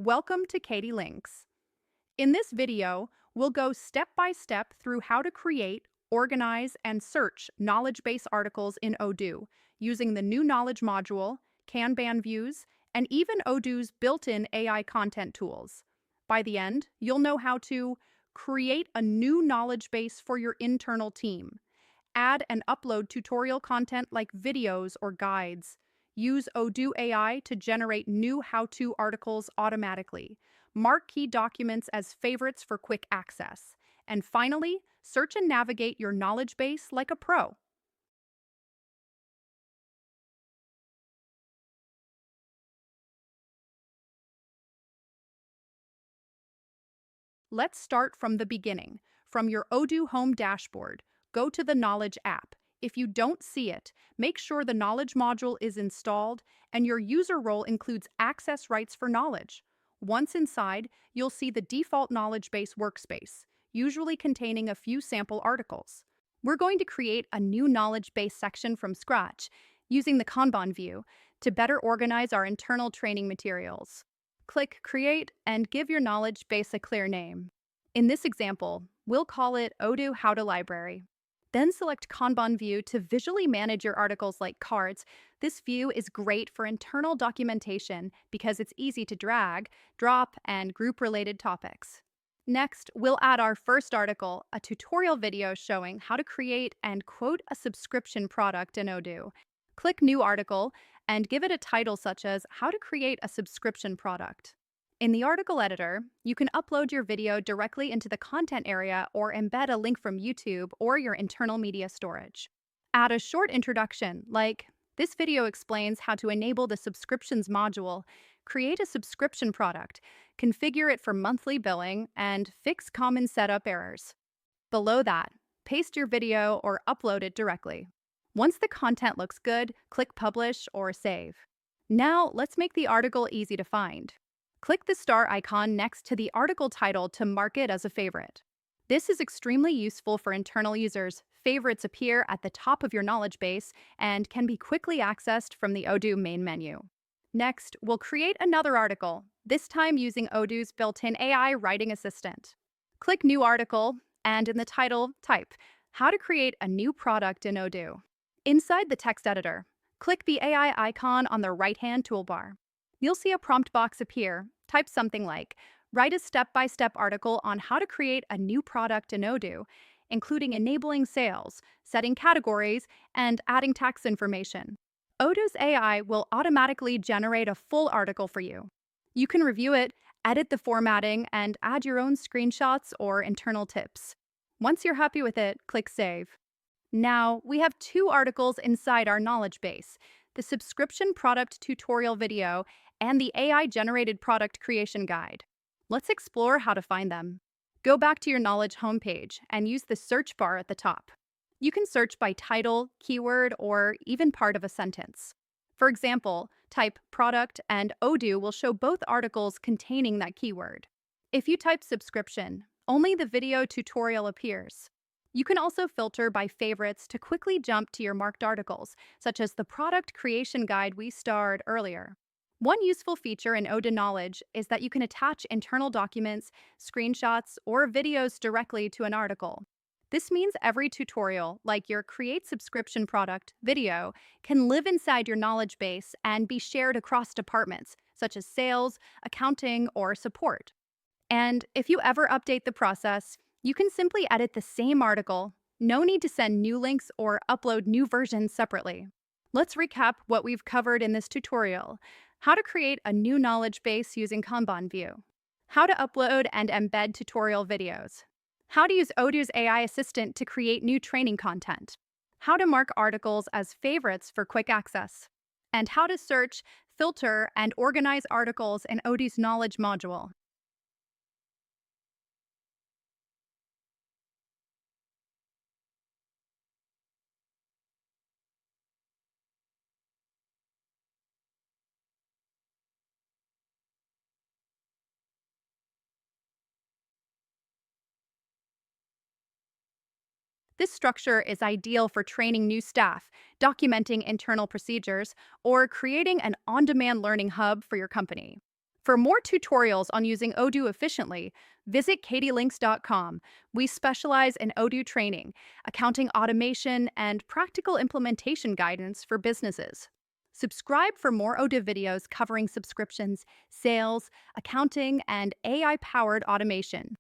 Welcome to Katylinks. In this video, we'll go step by step through how to create, organize, and search knowledge base articles in Odoo using the new knowledge module, Kanban views, and even Odoo's built-in AI content tools. By the end, you'll know how to create a new knowledge base for your internal team, add and upload tutorial content like videos or guides. Use Odoo AI to generate new how-to articles automatically. Mark key documents as favorites for quick access. And finally, search and navigate your knowledge base like a pro. Let's start from the beginning. From your Odoo Home dashboard, go to the Knowledge app. If you don't see it, make sure the Knowledge module is installed and your user role includes access rights for knowledge. Once inside, you'll see the default knowledge base workspace, usually containing a few sample articles. We're going to create a new knowledge base section from scratch using the Kanban view to better organize our internal training materials. Click Create and give your knowledge base a clear name. In this example, we'll call it Odoo How to Library. Then select Kanban view to visually manage your articles like cards. This view is great for internal documentation because it's easy to drag, drop, and group related topics. Next, we'll add our first article, a tutorial video showing how to create and quote a subscription product in Odoo. Click New Article and give it a title such as How to Create a Subscription Product. In the article editor, you can upload your video directly into the content area or embed a link from YouTube or your internal media storage. Add a short introduction like, this video explains how to enable the subscriptions module, create a subscription product, configure it for monthly billing, and fix common setup errors. Below that, paste your video or upload it directly. Once the content looks good, click Publish or Save. Now, let's make the article easy to find. Click the star icon next to the article title to mark it as a favorite. This is extremely useful for internal users. Favorites appear at the top of your knowledge base and can be quickly accessed from the Odoo main menu. Next, we'll create another article, this time using Odoo's built-in AI writing assistant. Click New Article, and in the title, type, How to Create a New Product in Odoo. Inside the text editor, click the AI icon on the right-hand toolbar. You'll see a prompt box appear. Type something like, write a step-by-step article on how to create a new product in Odoo, including enabling sales, setting categories, and adding tax information. Odoo's AI will automatically generate a full article for you. You can review it, edit the formatting, and add your own screenshots or internal tips. Once you're happy with it, click Save. Now, we have two articles inside our knowledge base, the subscription product tutorial video and the AI-generated product creation guide. Let's explore how to find them. Go back to your knowledge homepage and use the search bar at the top. You can search by title, keyword, or even part of a sentence. For example, type product and Odoo will show both articles containing that keyword. If you type subscription, only the video tutorial appears. You can also filter by favorites to quickly jump to your marked articles, such as the product creation guide we starred earlier. One useful feature in Odoo Knowledge is that you can attach internal documents, screenshots, or videos directly to an article. This means every tutorial, like your Create Subscription Product video, can live inside your knowledge base and be shared across departments, such as sales, accounting, or support. And if you ever update the process, you can simply edit the same article. No need to send new links or upload new versions separately. Let's recap what we've covered in this tutorial. How to create a new knowledge base using Kanban view. How to upload and embed tutorial videos. How to use Odoo's AI assistant to create new training content. How to mark articles as favorites for quick access. And how to search, filter, and organize articles in Odoo's knowledge module. This structure is ideal for training new staff, documenting internal procedures, or creating an on-demand learning hub for your company. For more tutorials on using Odoo efficiently, visit Katylinks.com. We specialize in Odoo training, accounting automation, and practical implementation guidance for businesses. Subscribe for more Odoo videos covering subscriptions, sales, accounting, and AI powered automation.